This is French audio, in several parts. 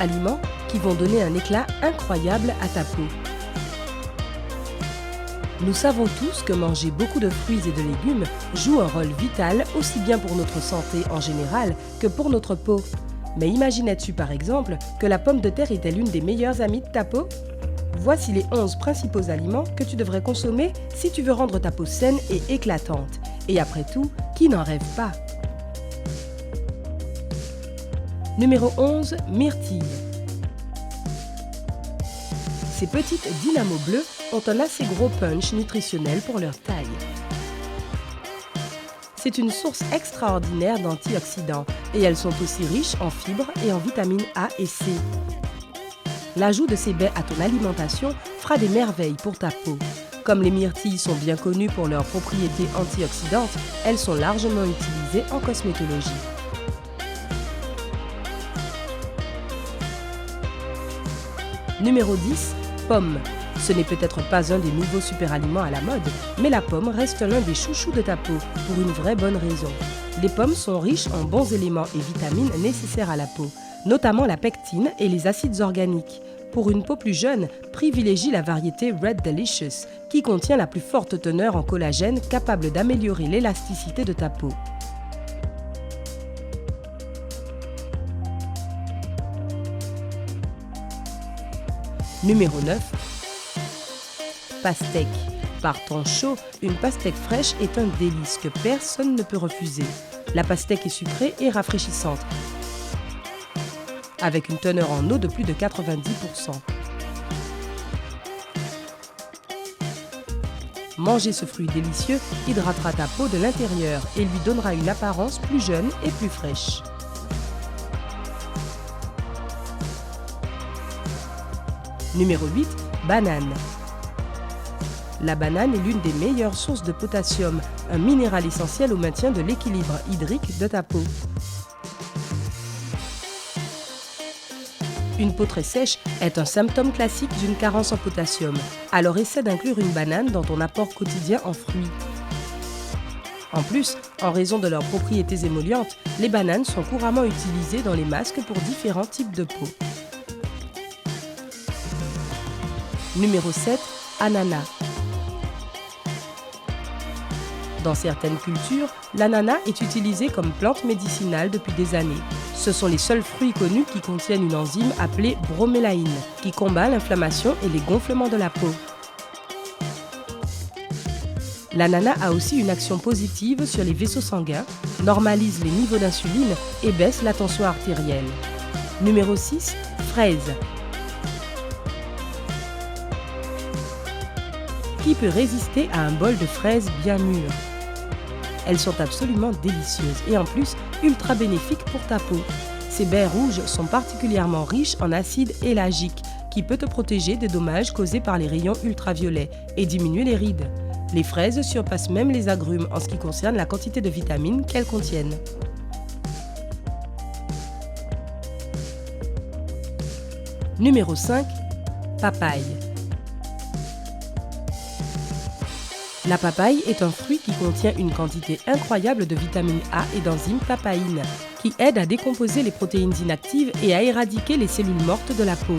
aliments qui vont donner un éclat incroyable à ta peau. Nous savons tous que manger beaucoup de fruits et de légumes joue un rôle vital aussi bien pour notre santé en général que pour notre peau. Mais imaginais-tu par exemple que la pomme de terre était l'une des meilleures amies de ta peau? Voici les 11 principaux aliments que tu devrais consommer si tu veux rendre ta peau saine et éclatante. Et après tout, qui n'en rêve pas? Numéro 11, myrtille. Ces petites dynamos bleues ont un assez gros punch nutritionnel pour leur taille. C'est une source extraordinaire d'antioxydants et elles sont aussi riches en fibres et en vitamines A et C. L'ajout de ces baies à ton alimentation fera des merveilles pour ta peau. Comme les myrtilles sont bien connues pour leurs propriétés antioxydantes, elles sont largement utilisées en cosmétologie. Numéro 10, pomme. Ce n'est peut-être pas un des nouveaux super-aliments à la mode, mais la pomme reste l'un des chouchous de ta peau, pour une vraie bonne raison. Les pommes sont riches en bons éléments et vitamines nécessaires à la peau, notamment la pectine et les acides organiques. Pour une peau plus jeune, privilégie la variété Red Delicious, qui contient la plus forte teneur en collagène capable d'améliorer l'élasticité de ta peau. Numéro 9. Pastèque. Par temps chaud, une pastèque fraîche est un délice que personne ne peut refuser. La pastèque est sucrée et rafraîchissante, avec une teneur en eau de plus de 90%. Manger ce fruit délicieux hydratera ta peau de l'intérieur et lui donnera une apparence plus jeune et plus fraîche. Numéro 8, banane. La banane est l'une des meilleures sources de potassium, un minéral essentiel au maintien de l'équilibre hydrique de ta peau. Une peau très sèche est un symptôme classique d'une carence en potassium, alors essaie d'inclure une banane dans ton apport quotidien en fruits. En plus, en raison de leurs propriétés émollientes, les bananes sont couramment utilisées dans les masques pour différents types de peau. Numéro 7, ananas. Dans certaines cultures, l'ananas est utilisé comme plante médicinale depuis des années. Ce sont les seuls fruits connus qui contiennent une enzyme appelée bromélaïne, qui combat l'inflammation et les gonflements de la peau. L'ananas a aussi une action positive sur les vaisseaux sanguins, normalise les niveaux d'insuline et baisse la tension artérielle. Numéro 6, fraise. Qui peut résister à un bol de fraises bien mûres? Elles sont absolument délicieuses et en plus ultra bénéfiques pour ta peau. Ces baies rouges sont particulièrement riches en acide éllagique qui peut te protéger des dommages causés par les rayons ultraviolets et diminuer les rides. Les fraises surpassent même les agrumes en ce qui concerne la quantité de vitamines qu'elles contiennent. Numéro 5, papaye. La papaye est un fruit qui contient une quantité incroyable de vitamine A et d'enzyme papaïne, qui aident à décomposer les protéines inactives et à éradiquer les cellules mortes de la peau.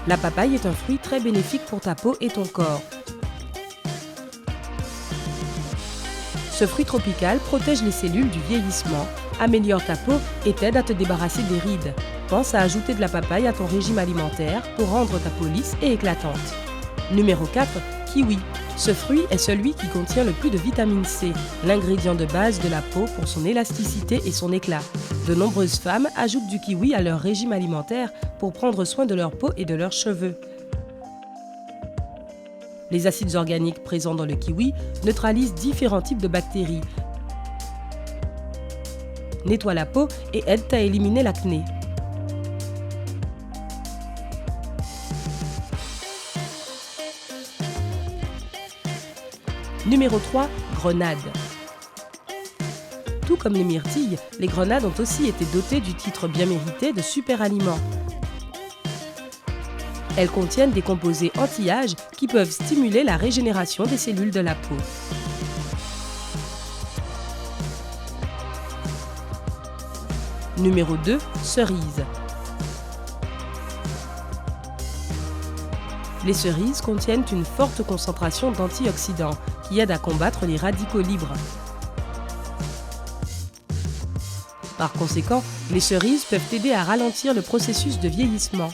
La papaye est un fruit très bénéfique pour ta peau et ton corps. Ce fruit tropical protège les cellules du vieillissement, améliore ta peau et t'aide à te débarrasser des rides. Pense à ajouter de la papaye à ton régime alimentaire pour rendre ta peau lisse et éclatante. Numéro 4, kiwi. Ce fruit est celui qui contient le plus de vitamine C, l'ingrédient de base de la peau pour son élasticité et son éclat. De nombreuses femmes ajoutent du kiwi à leur régime alimentaire pour prendre soin de leur peau et de leurs cheveux. Les acides organiques présents dans le kiwi neutralisent différents types de bactéries, nettoient la peau et aident à éliminer l'acné. Numéro 3, grenade. Tout comme les myrtilles, les grenades ont aussi été dotées du titre bien mérité de super aliment. Elles contiennent des composés anti-âge qui peuvent stimuler la régénération des cellules de la peau. Numéro 2, cerises. Les cerises contiennent une forte concentration d'antioxydants qui aident à combattre les radicaux libres. Par conséquent, les cerises peuvent aider à ralentir le processus de vieillissement.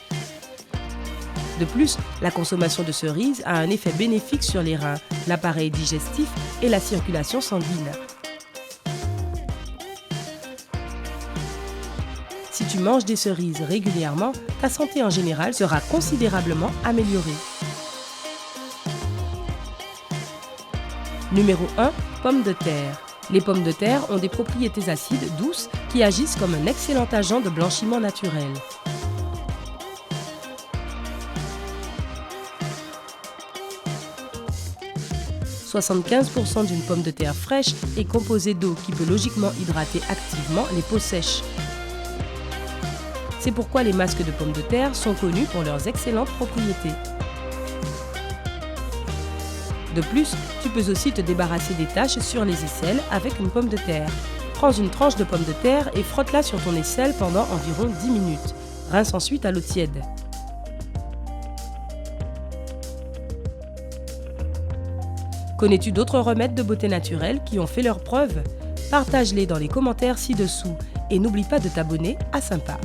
De plus, la consommation de cerises a un effet bénéfique sur les reins, l'appareil digestif et la circulation sanguine. Si tu manges des cerises régulièrement, ta santé en général sera considérablement améliorée. Numéro 1, pommes de terre. Les pommes de terre ont des propriétés acides douces qui agissent comme un excellent agent de blanchiment naturel. « 75% d'une pomme de terre fraîche est composée d'eau qui peut logiquement hydrater activement les peaux sèches. C'est pourquoi les masques de pommes de terre sont connus pour leurs excellentes propriétés. De plus, tu peux aussi te débarrasser des taches sur les aisselles avec une pomme de terre. Prends une tranche de pomme de terre et frotte-la sur ton aisselle pendant environ 10 minutes. Rince ensuite à l'eau tiède. Connais-tu d'autres remèdes de beauté naturelle qui ont fait leurs preuves? Partage-les dans les commentaires ci-dessous et n'oublie pas de t'abonner à Sympa.